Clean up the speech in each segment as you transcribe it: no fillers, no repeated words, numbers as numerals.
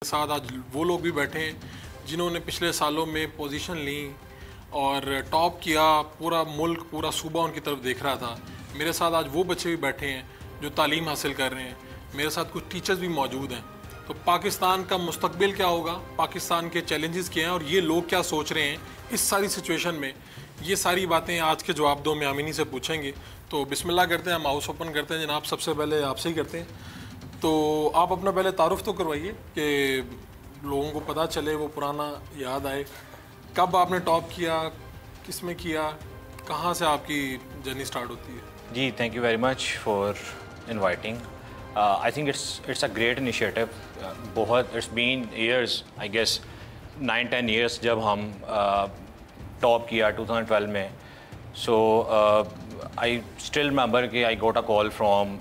साथ आज वो लोग भी बैठे हैं जिन्होंने पिछले सालों में पोजीशन ली और टॉप किया, पूरा मुल्क पूरा सूबा उनकी तरफ देख रहा था। मेरे साथ आज वो बच्चे भी बैठे हैं जो तालीम हासिल कर रहे हैं। मेरे साथ कुछ टीचर्स भी मौजूद हैं। तो पाकिस्तान का मुस्तकबिल क्या होगा, पाकिस्तान के चैलेंजेस क्या हैं और ये लोग क्या सोच रहे हैं इस सारी सिचुएशन में, ये सारी बातें आज के जवाब दो में आमिनी से पूछेंगे। तो बिस्मिल्लाह करते हैं, हम हाउस ओपन करते हैं। जनाब सबसे पहले आपसे ही करते हैं, तो आप अपना पहले तारुफ तो करवाइए कि लोगों को पता चले, वो पुराना याद आए। कब आपने टॉप किया, किस में किया, कहाँ से आपकी जर्नी स्टार्ट होती है? जी, thank you very much for inviting. I think it's a great initiative. बहुत it's been years, I guess 9-10 years जब हम टॉप किया 2012 में। सो आई स्टिल रिमेंबर कि आई गोट अ कॉल फ्रॉम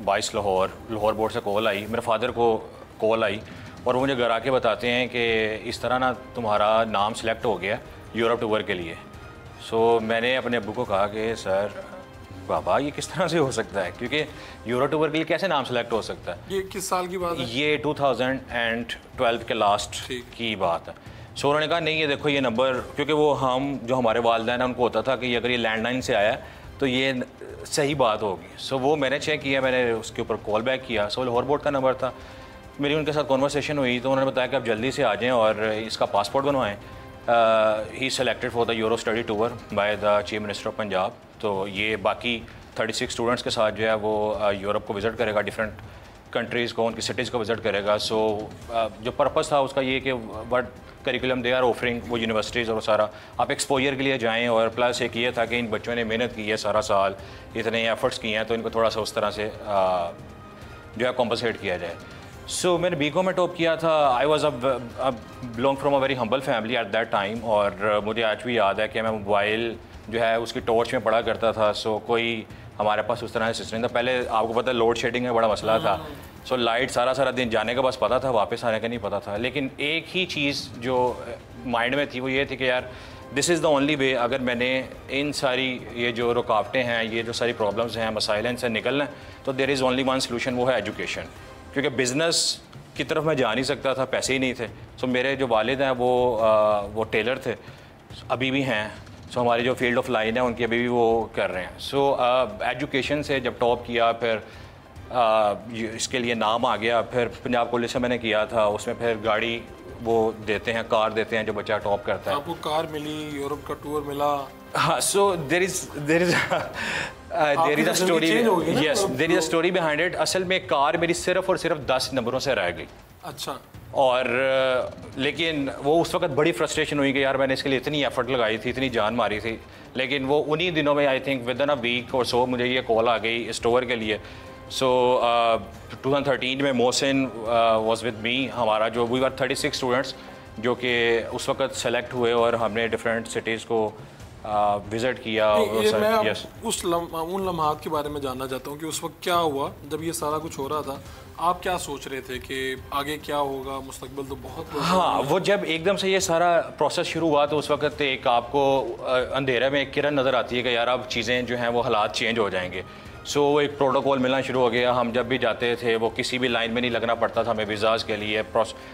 बाइस लाहौर बोर्ड से कॉल आई। मेरे फादर को कॉल आई और वो मुझे घर आके बताते हैं कि इस तरह ना तुम्हारा नाम सेलेक्ट हो गया यूरोप टूर के लिए। सो मैंने अपने अब्बू को कहा कि सर बाबा ये किस तरह से हो सकता है, क्योंकि यूरोप टूर के लिए कैसे नाम सेलेक्ट हो सकता है। ये किस साल की बात है? ये 2012 के लास्ट की बात है। सो उन्होंने कहा नहीं ये देखो ये नंबर, क्योंकि वो हम जो हमारे वालिदैन हैं उनको होता था कि अगर ये लैंडलाइन से आया तो ये सही बात होगी। सो वो मैंने चेक किया, मैंने उसके ऊपर कॉल बैक किया। सो लाहौर बोर्ड का नंबर था। मेरी उनके साथ कॉन्वर्सेशन हुई तो उन्होंने बताया कि आप जल्दी से आ जाएं और इसका पासपोर्ट बनवाएं। He selected for the Euro study tour by the chief minister of Punjab. तो ये बाकी 36 स्टूडेंट्स के साथ जो है वो यूरोप को विज़िट करेगा, डिफरेंट कंट्रीज़ को, उनकी सिटीज़ को विज़िट करेगा। सो जो पर्पज़ था उसका ये कि what curriculum they are offering, वो यूनिवर्सिटीज़ और वो सारा आप एक्सपोजर के लिए जाएं। और प्लस एक ये था कि इन बच्चों ने मेहनत की है सारा साल, इतने एफर्ट्स किए हैं, तो इनको थोड़ा सा उस तरह से जो है कॉम्पनसेट किया जाए। सो मैंने बीकॉम में टॉप किया था। I was belong from a very humble family at that time. और मुझे आज भी याद है कि मैं मोबाइल जो है उसकी टॉर्च में पढ़ा करता था। सो कोई हमारे पास उस तरह से सिस्टम था। पहले आपको पता है लोड शेडिंग में बड़ा मसला था। सो लाइट सारा दिन जाने का बस पता था, वापस आने का नहीं पता था। लेकिन एक ही चीज़ जो माइंड में थी वो ये थी कि यार this is the only way, अगर मैंने इन सारी ये जो रुकावटें हैं, ये जो सारी प्रॉब्लम्स हैं, मसाइल हैं, इनसे निकलना है तो there is only one solution, वो है एजुकेशन। क्योंकि बिज़नेस की तरफ मैं जा नहीं सकता था, पैसे ही नहीं थे। सो मेरे जो वालिद हैं वो टेलर थे, अभी भी हैं। सो हमारी जो फील्ड ऑफ लाइन है उनकी अभी भी वो कर रहे हैं। सो एजुकेशन से जब टॉप किया, फिर इसके लिए नाम आ गया। फिर पंजाब कॉलेज से मैंने किया था, उसमें फिर गाड़ी वो देते हैं, कार देते हैं जो बच्चा टॉप करता है। आपको कार मिली, यूरोप का टूर मिला? हाँ, so there is a story, yes there is a story behind it. असल में कार मेरी सिर्फ और सिर्फ 10 नंबरों से रह गई। अच्छा। और लेकिन वो उस वक्त बड़ी फ्रस्ट्रेशन हुई कि यार मैंने इसके लिए इतनी एफर्ट लगाई थी, इतनी जान मारी थी। लेकिन वो उन्हीं दिनों में I think within a week और सो मुझे ये कॉल आ गई इस टूर के लिए। सो 2013 में मोहसिन वाज विद मी। हमारा जो वी वर 36 स्टूडेंट्स जो कि उस वक्त सेलेक्ट हुए और हमने डिफरेंट सिटीज़ को विज़िट किया। मैं उन लम्हात के बारे में जानना चाहता हूँ कि उस वक्त क्या हुआ जब ये सारा कुछ हो रहा था। आप क्या सोच रहे थे कि आगे क्या होगा, मुस्तकबिल तो बहुत हाँ, वो जब एकदम से ये सारा प्रोसेस शुरू हुआ तो उस वक्त एक आपको अंधेरे में एक किरण नज़र आती है कि यार अब चीज़ें जो हैं वो हालात चेंज हो जाएंगे। सो एक प्रोटोकॉल मिलना शुरू हो गया। हम जब भी जाते थे वो किसी भी लाइन में नहीं लगना पड़ता था हमें वीज़ाज़ के लिए,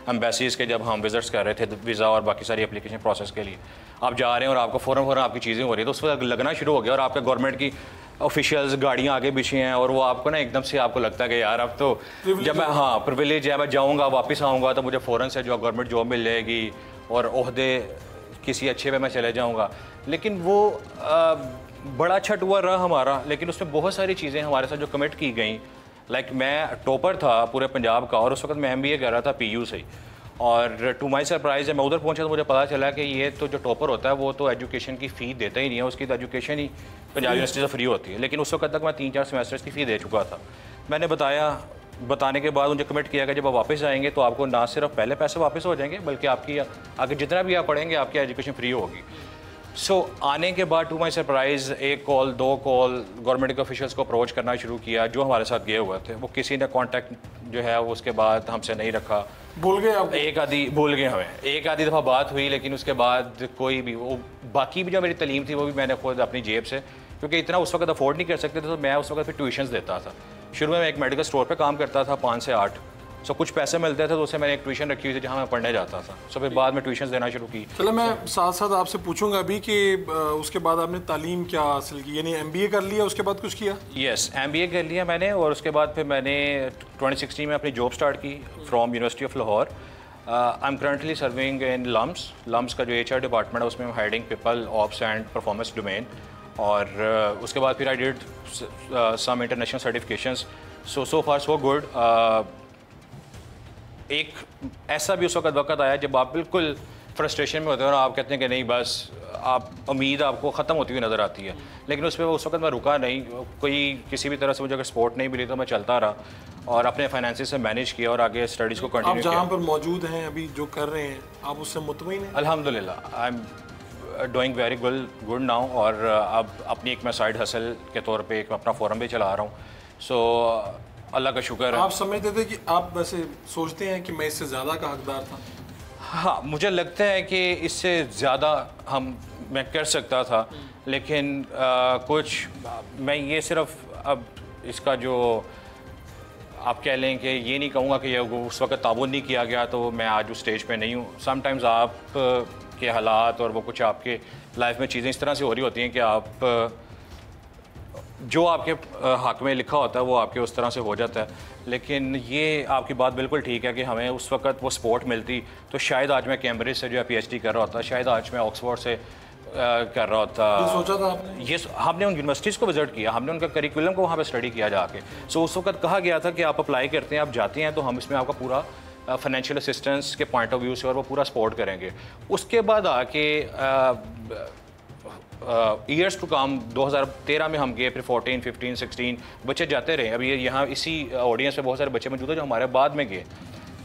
एम्बेसीज़ के जब हम विज़िट्स कर रहे थे वीज़ा और बाकी सारी एप्लीकेशन प्रोसेस के लिए आप जा रहे हैं और आपको फ़ौरन आपकी चीज़ें हो रही है तो उस वक्त लगना शुरू हो गया। और आपके गवर्नमेंट की ऑफिशियल्स गाड़ियाँ आगे पीछे हैं और वो आपको ना एकदम से आपको लगता है कि यार अब तो जब मैं प्रिविलेज है, मैं जाऊँगा वापस आऊँगा तो मुझे फ़ौरन से जो गवर्नमेंट जॉब मिल जाएगी और ओहदे किसी अच्छे में मैं चले जाऊँगा। लेकिन वो बड़ा अच्छा टूर रहा हमारा, लेकिन उसमें बहुत सारी चीज़ें हमारे साथ जो कमिट की गई। लाइक मैं टॉपर था पूरे पंजाब का और उस वक्त मैं MBA कर रहा था PU से ही। और टू माई सरप्राइज जब मैं उधर पहुंचा तो मुझे पता चला कि ये तो जो टॉपर होता है वो तो एजुकेशन की फ़ी देता ही नहीं है, उसकी तो एजुकेशन ही पंजाब यूनिवर्सिटी से फ्री होती है। लेकिन उस वक्त तक मैं 3-4 सेमेस्टर्स की फ़ी दे चुका था। मैंने बताने के बाद मुझे कमिट किया कि जब आप वापस आएंगे तो आपको ना सिर्फ पहले पैसे वापस हो जाएंगे बल्कि आपकी आगे जितना भी आप पढ़ेंगे आपकी एजुकेशन फ्री होगी। सो आने के बाद to my surprise 1 call 2 call government के ऑफिशियल्स को अप्रोच करना शुरू किया जो हमारे साथ गए हुए थे। वो किसी ने कांटेक्ट जो है उसके बाद हमसे नहीं रखा, भूल गए आप? भूल गए हमें। एक आधी दफ़ा बात हुई लेकिन उसके बाद कोई भी वो बाकी भी जो मेरी तालीम थी वो भी मैंने खुद अपनी जेब से, क्योंकि इतना उस वक्त अफोर्ड नहीं कर सकते थे तो मैं उस वक्त फिर ट्यूशन्स देता था। शुरू में मैं एक मेडिकल स्टोर पे काम करता था 5 से 8 सो कुछ पैसे मिलते थे तो उससे मैंने एक ट्यूशन रखी हुई थी जहाँ मैं पढ़ने जाता था। सो फिर बाद में ट्यूशन देना शुरू की। चलो मैं साथ साथ आपसे पूछूंगा अभी कि उसके बाद आपने तालीम क्या हासिल की, यानी MBA कर लिया, उसके बाद कुछ किया? यस, MBA कर लिया मैंने, और उसके बाद फिर मैंने 2016 में अपनी जॉब स्टार्ट की from university of Lahore. I am currently serving in LUMS का जो HR डिपार्टमेंट है उसमें heading people ops and performance domain. और उसके बाद फिर I did some international certifications. So far so good. एक ऐसा भी उस वक्त आया जब आप बिल्कुल फ्रस्ट्रेशन में होते हो और आप कहते हैं कि नहीं बस आप उम्मीद आपको ख़त्म होती हुई नज़र आती है, लेकिन उस पर उस वक्त मैं रुका नहीं। कोई किसी भी तरह से मुझे अगर सपोर्ट नहीं मिली तो मैं चलता रहा और अपने फाइनेंसिस से मैनेज किया और आगे स्टडीज़ को कंटिन्यू किया। आप जहाँ पर मौजूद हैं अभी जो कर रहे हैं आप उससे मुतमईन हैं? अल्हम्दुलिल्लाह I am doing very good now. और अब अपनी एक मैं साइड हसल के तौर पे एक अपना फोरम भी चला रहा हूँ। सो अल्लाह का शुक्र है। आप समझते थे कि आप वैसे सोचते हैं कि मैं इससे ज़्यादा का हकदार था? हाँ, मुझे लगता है कि इससे ज़्यादा मैं कर सकता था, लेकिन कुछ मैं ये सिर्फ अब इसका जो आप कह लें कि ये नहीं कहूँगा कि ये उस वक्त ताबून नहीं किया गया तो मैं आज उस स्टेज पे नहीं हूँ। समटाइम्स आप के हालात और वो कुछ आपके लाइफ में चीज़ें इस तरह से हो रही होती हैं कि आप जो आपके हक में लिखा होता है वो आपके उस तरह से हो जाता है। लेकिन ये आपकी बात बिल्कुल ठीक है कि हमें उस वक्त वो सपोर्ट मिलती तो शायद आज मैं कैम्ब्रिज से जो है PhD कर रहा होता, शायद आज मैं ऑक्सफोर्ड से कर रहा होता। सोचा था आपने? ये हमने उन यूनिवर्सिटीज़ को विजिट किया, हमने उनका करिकुलम को वहाँ पे स्टडी किया जाके। सो उस वक्त कहा गया था कि आप अप्लाई करते हैं, आप जाते हैं तो हम इसमें आपका पूरा फाइनेंशियल असिस्टेंस के पॉइंट ऑफ व्यू से और वो पूरा सपोर्ट करेंगे। उसके बाद आके ईयर्स टू कम 2013 में हम गए, फिर 14, 15, 16 बच्चे जाते रहे। अभी यहाँ इसी ऑडियंस में बहुत सारे बच्चे मौजूद हैं जो हमारे बाद में गए।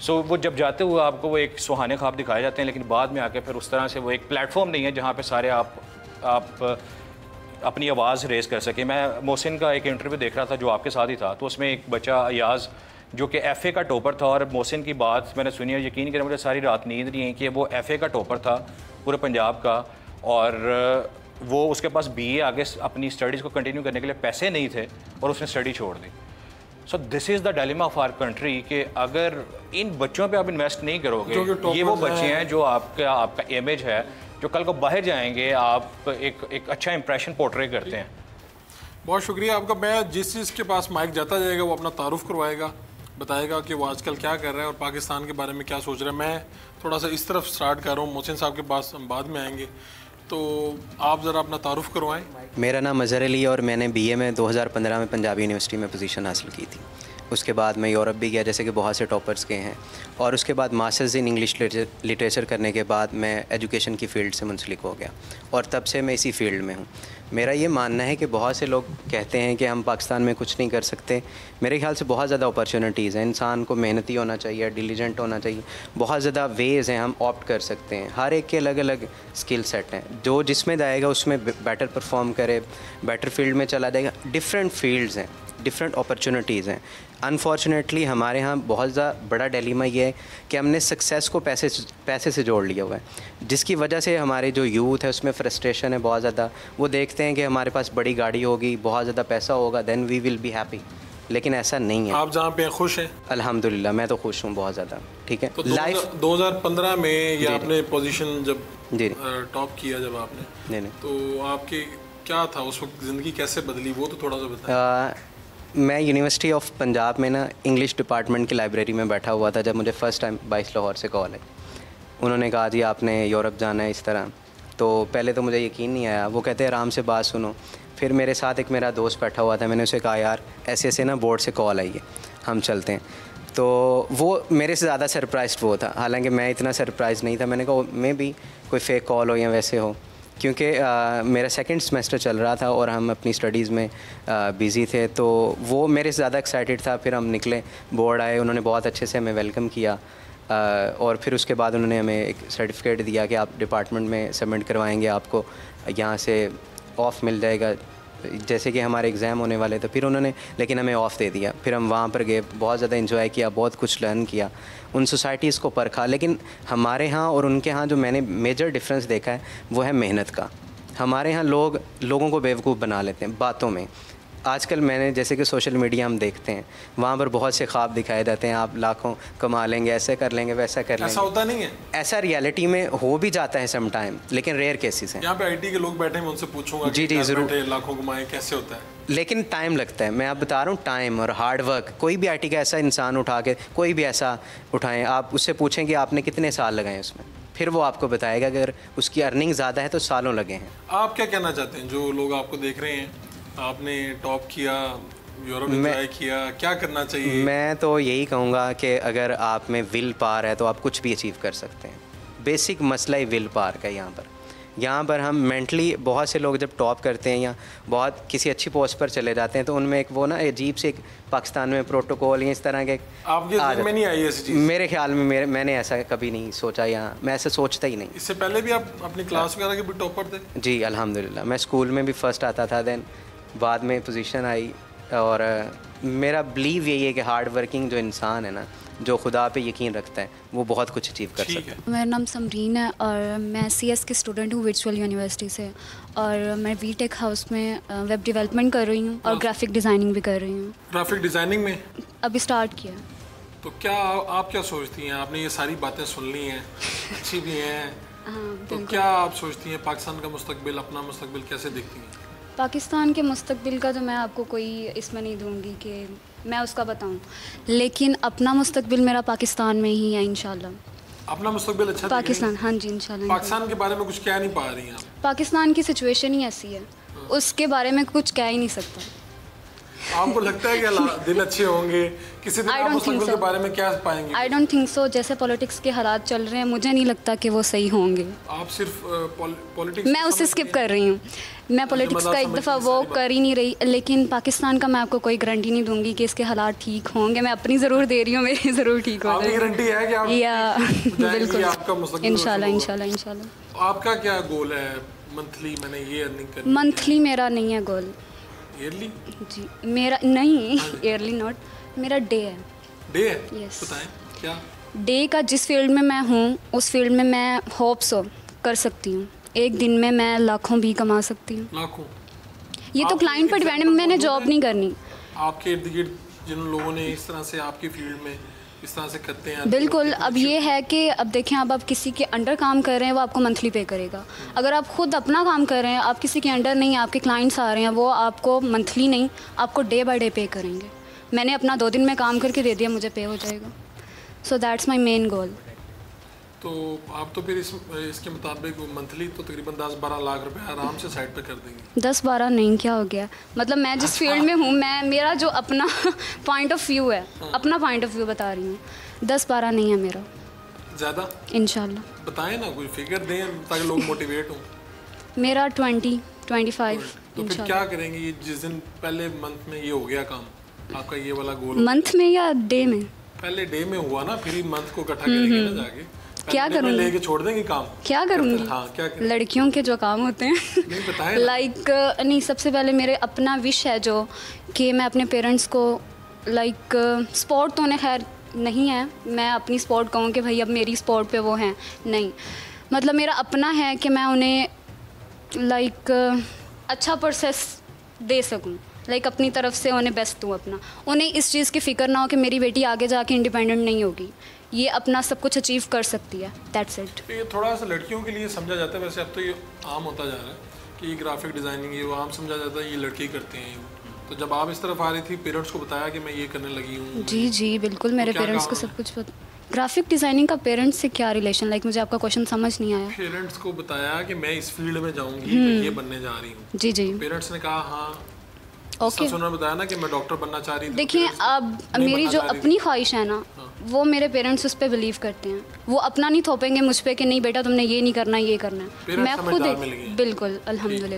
सो वो जब जाते हुए आपको वो एक सुहाने ख्वाब दिखाए जाते हैं, लेकिन बाद में आके फिर उस तरह से वो एक प्लेटफॉर्म नहीं है जहाँ पे सारे आप अपनी आवाज़ रेज़ कर सकें। मैं मोहसिन का एक इंटरव्यू देख रहा था जो आपके साथ ही था, तो उसमें एक बच्चा अयाज़ जो कि FA का टॉपर था, और मोहसिन की बात मैंने सुनी और यकीन करें मुझे सारी रात नींद नहीं है कि वो FA का टॉपर था पूरे पंजाब का, और वो उसके पास BA आगे अपनी स्टडीज़ को कंटिन्यू करने के लिए पैसे नहीं थे और उसने स्टडी छोड़ दी। So this is the dilemma of our country कि अगर इन बच्चों पे आप इन्वेस्ट नहीं करोगे, ये वो बच्चे हैं जो आपका इमेज है, जो कल को बाहर जाएंगे आप एक अच्छा इंप्रेशन पोर्ट्रे करते हैं। बहुत शुक्रिया आपका। मैं जिस चीज़ के पास माइक जाता जाएगा वो अपना तारुफ करवाएगा, बताएगा कि वो आजकल क्या कर रहा है और पाकिस्तान के बारे में क्या सोच रहा है। मैं थोड़ा सा इस तरफ स्टार्ट कर रहा हूँ, मोहसिन साहब के पास हम बाद में आएंगे, तो आप ज़रा अपना तारुफ करवाएं। मेरा नाम अज़हर अली और मैंने BA में 2015 में पंजाब यूनिवर्सिटी में पोजीशन हासिल की थी। उसके बाद मैं यूरोप भी गया, जैसे कि बहुत से टॉपर्स गए हैं, और उसके बाद मास्टर्स इन इंग्लिश लिटरेचर करने के बाद मैं एजुकेशन की फ़ील्ड से मुंसलिक हो गया और तब से मैं इसी फील्ड में हूँ। मेरा ये मानना है कि बहुत से लोग कहते हैं कि हम पाकिस्तान में कुछ नहीं कर सकते। मेरे ख्याल से बहुत ज़्यादा अपॉर्चुनिटीज़ हैं। इंसान को मेहनती होना चाहिए, डिलीजेंट होना चाहिए, बहुत ज़्यादा वेज़ हैं, हम ऑप्ट कर सकते हैं। हर एक के अलग अलग स्किल सेट हैं, जो जिसमें जाएगा उसमें बेटर परफॉर्म करे, बेटर फील्ड में चला जाएगा। डिफरेंट फील्ड्स हैं, डिफरेंट अपॉर्चुनिटीज़ हैं। अनफॉर्चुनेटली हमारे यहाँ बहुत ज़्यादा बड़ा डिलेमा ये है कि हमने सक्सेस को पैसे से जोड़ लिया हुआ है, जिसकी वजह से हमारे जो यूथ है उसमें फ्रस्ट्रेशन है बहुत ज़्यादा। वो देखते हैं कि हमारे पास बड़ी गाड़ी होगी, बहुत ज़्यादा पैसा होगा, then we will be happy, लेकिन ऐसा नहीं है। आप जहाँ पे खुश हैं? अल्हम्दुलिल्लाह मैं तो खुश हूँ बहुत ज़्यादा। ठीक है, तो लाइफ 2015 में ये आपने पोजीशन जब जी टॉप किया जब आपने, नहीं तो आपके क्या था उस वक्त, ज़िंदगी कैसे बदली वो तो थोड़ा सा बताएं। मैं यूनिवर्सिटी ऑफ पंजाब में ना इंग्लिश डिपार्टमेंट की लाइब्रेरी में बैठा हुआ था जब मुझे फ़र्स्ट टाइम 22 लाहौर से कॉल आई। उन्होंने कहा जी आपने यूरोप जाना है इस तरह। तो पहले तो मुझे यकीन नहीं आया। वो कहते आराम से बात सुनो। फिर मेरे साथ एक मेरा दोस्त बैठा हुआ था, मैंने उसे कहा यार ऐसे ऐसे ना बोर्ड से कॉल आई है, हम चलते हैं। तो वो मेरे से ज़्यादा सरप्राइज्ड वो था, हालांकि मैं इतना सरप्राइज नहीं था। मैंने कहा मे भी कोई फेक कॉल हो या वैसे हो, क्योंकि मेरा सेकंड सेमेस्टर चल रहा था और हम अपनी स्टडीज़ में बिज़ी थे। तो वो मेरे से ज़्यादा एक्साइटेड था। फिर हम निकले, बोर्ड आए, उन्होंने बहुत अच्छे से हमें वेलकम किया, और फिर उसके बाद उन्होंने हमें एक सर्टिफिकेट दिया कि आप डिपार्टमेंट में सबमिट करवाएंगे, आपको यहाँ से ऑफ़ मिल जाएगा। जैसे कि हमारे एग्ज़ाम होने वाले थे, फिर उन्होंने लेकिन हमें ऑफ़ दे दिया। फिर हम वहाँ पर गए, बहुत ज़्यादा एंजॉय किया, बहुत कुछ लर्न किया, उन सोसाइटीज़ को परखा। लेकिन हमारे यहाँ और उनके यहाँ जो मैंने मेजर डिफरेंस देखा है वो है मेहनत का। हमारे यहाँ लोगों को बेवकूफ़ बना लेते हैं बातों में। आजकल मैंने जैसे कि सोशल मीडिया हम देखते हैं, वहाँ पर बहुत से ख्वाब दिखाए जाते हैं, आप लाखों कमा लेंगे, ऐसे कर लेंगे, वैसा कर लेंगे। ऐसा होता नहीं है? ऐसा रियलिटी में हो भी जाता है सम टाइम, लेकिन रेयर केसेस हैं। यहाँ पे आईटी के लोग बैठे हैं, मैं उनसे पूछूंगा जी जी ज़रूर, लाखों कमाए कैसे होता है, लेकिन टाइम लगता है। मैं आप बता रहा हूँ, टाइम और हार्ड वर्क। कोई भी आईटी का ऐसा इंसान उठा के, कोई भी ऐसा उठाएं, आप उससे पूछें कि आपने कितने साल लगाए उसमें, फिर वो आपको बताएगा। अगर उसकी अर्निंग ज़्यादा है तो सालों लगे हैं। आप क्या कहना चाहते हैं, जो लोग आपको देख रहे हैं, आपने टॉप किया, यूरोप एंजॉय किया, क्या करना चाहिए? मैं तो यही कहूँगा कि अगर आप में विल पावर है तो आप कुछ भी अचीव कर सकते हैं। बेसिक मसला ही विल पावर का। यहाँ पर हम मेंटली, बहुत से लोग जब टॉप करते हैं या बहुत किसी अच्छी पोस्ट पर चले जाते हैं तो उनमें एक वो ना अजीब से एक पाकिस्तान में प्रोटोकॉल या इस तरह के आपके दिल में नहीं आई ऐसी चीज़? मेरे ख्याल में मैंने ऐसा कभी नहीं सोचा, या मैं ऐसा सोचता ही नहीं। इससे पहले भी आप अपनी क्लास वगैरह के भी टॉपर थे? जी अल्हम्दुलिल्लाह, मैं स्कूल में भी फर्स्ट आता था, देन बाद में पोजीशन आई। और मेरा बिलीव यही है कि हार्ड वर्किंग जो इंसान है ना, जो खुदा पे यकीन रखता है, वो बहुत कुछ अचीव कर सकता है। मेरा नाम समरीन है और मैं CS की स्टूडेंट हूँ वर्चुअल यूनिवर्सिटी से, और मैं VTech हाउस में वेब डेवलपमेंट कर रही हूँ और ग्राफिक डिज़ाइनिंग भी कर रही हूँ। ग्राफिक डिज़ाइनिंग में अभी स्टार्ट किया। तो क्या आप क्या सोचती हैं, आपने ये सारी बातें सुन ली हैं, अच्छी भी हैं, तो क्या आप सोचती हैं पाकिस्तान का मुस्तकबिल, अपना मुस्तकबिल कैसे देखती हैं? पाकिस्तान के मुस्तकबिल का तो मैं आपको कोई इसमें नहीं दूंगी कि मैं उसका बताऊं, लेकिन अपना मुस्तकबिल मेरा पाकिस्तान में ही है इंशाल्लाह। अपना मुस्तकबिल अच्छा पाकिस्तान, हाँ जी इंशाल्लाह। पाकिस्तान के बारे में कुछ कह नहीं पा रही हैं आप? पाकिस्तान की सिचुएशन ही ऐसी है, उसके बारे में कुछ कह ही नहीं सकता। आपको लगता है कि दिल अच्छे होंगे किसी दिन आप मुस्तकबिल के बारे में क्या पाएंगे? I don't think so. जैसे पॉलिटिक्स के हालात चल रहे हैं, मुझे नहीं लगता कि वो सही होंगे। आप सिर्फ पॉलिटिक्स, मैं उससे स्किप कर रही हूँ, मैं पॉलिटिक्स का एक दफ़ा वो कर ही नहीं रही, लेकिन पाकिस्तान का मैं आपको कोई गारंटी नहीं दूंगी कि इसके हालात ठीक होंगे। मैं अपनी ज़रूर दे रही हूँ, मेरी ज़रूर ठीक हो जाएगी। गारंटी है कि आप या बिल्कुल आपका इंशाल्लाह इंशाल्लाह इंशाल्लाह। आपका क्या गोल है मंथली? मैंने ये अर्निंग करनी। मंथली मेरा नहीं है गोल, ईयरली? जी मेरा नहीं, ईयरली नॉट, मेरा डे है। डे है? यस। बताएं क्या डे का। जिस फील्ड में मैं हूँ उस फील्ड में मैं होप सो कर सकती हूँ, एक दिन में मैं लाखों भी कमा सकती हूँ। लाखों? ये तो क्लाइंट पर डिपेंड है, मैंने जॉब नहीं करनी। आपके इर्द गिर्द जिन लोगों ने इस तरह से आपकी फील्ड में इस तरह से करते हैं? बिल्कुल। अब ये है कि अब देखें, अब आप किसी के अंडर काम कर रहे हैं, वो आपको मंथली पे करेगा। अगर आप खुद अपना काम कर रहे हैं, आप किसी के अंडर नहीं, आपके क्लाइंट्स आ रहे हैं, वो आपको मंथली नहीं, आपको डे बाय डे पे करेंगे। मैंने अपना 2 दिन में काम करके दे दिया, मुझे पे हो जाएगा। So that's my main goal. तो आप तो फिर इसके मुताबिक मंथली तो तकरीबन 10-12 लाख रुपए आराम से साइड पे कर देंगे। 10-12 नहीं, क्या हो गया, मतलब मैं जिस फील्ड में हूँ, मेरा जो अपना पॉइंट ऑफ व्यू है, अपना पॉइंट ऑफ व्यू बता रही हूँ, 10-12 नहीं है मेरा। ज़्यादा? इंशाल्लाह। बताएं ना, कोई फिगर दें ताकि लोग मोटिवेट हों। मेरा 20-25। तो फिर क्या करेंगे ये जिस दिन पहले मंथ में ये हो गया काम, आपका ये वाला गोल? मंथ में या डे में? पहले डे में हुआ ना, फिर ही मंथ को इकट्ठा करेंगे ना जाके। क्या करूँगी? लेके छोड़ देंगे काम? क्या करूँगी? हाँ, क्या करें? लड़कियों के जो काम होते हैं नहीं बताएं। लाइक नहीं, सबसे पहले मेरे अपना विश है जो कि मैं अपने पेरेंट्स को लाइक स्पोर्ट तो उन्हें खैर नहीं है, मैं अपनी स्पोर्ट कहूँ कि भाई अब मेरी स्पोर्ट पे वो हैं, नहीं, मतलब मेरा अपना है कि मैं उन्हें लाइक अच्छा प्रोसेस दे सकूँ, लाइक अपनी तरफ से उन्हें बेस्ट दूँ अपना। उन्हें इस चीज़ की फ़िक्र ना हो कि मेरी बेटी आगे जाके इंडिपेंडेंट नहीं होगी, ये अपना सब कुछ अचीव कर सकती है, दैट्स इट। ये थोड़ा सा लड़कियों के लिए समझा जाता है, वैसे अब तो ये आम होता जा रहा है कि ये ग्राफिक डिज़ाइनिंग ये वो आम समझा जाता है, ये लड़के करते हैं। तो जब आप इस तरफ आ रही थी, पेरेंट्स को बताया कि मैं ये करने लगी हूँ? जी जी बिल्कुल, मेरे पेरेंट्स को सब कुछ पता। ग्राफिक डिज़ाइनिंग का पेरेंट्स से क्या रिलेशन, लाइक मुझे आपका क्वेश्चन समझ नहीं आया। पेरेंट्स को बताया कि मैं इस फील्ड में जाऊँगी, मैं ये बनने जा रही हूँ। जी जी। पेरेंट्स ने कहा हाँ, ओके। उन्होंने बताया ना कि मैं डॉक्टर बनना चाह रही थी। देखिए अब मेरी जो अपनी ख्वाहिश है ना, वो मेरे पेरेंट्स उस पर बिलीव करते हैं, वो अपना नहीं थोपेंगे मुझ पर कि नहीं बेटा तुमने ये नहीं करना, ये करना है। मैं खुद बिल्कुल अल्हम्दुलिल्लाह।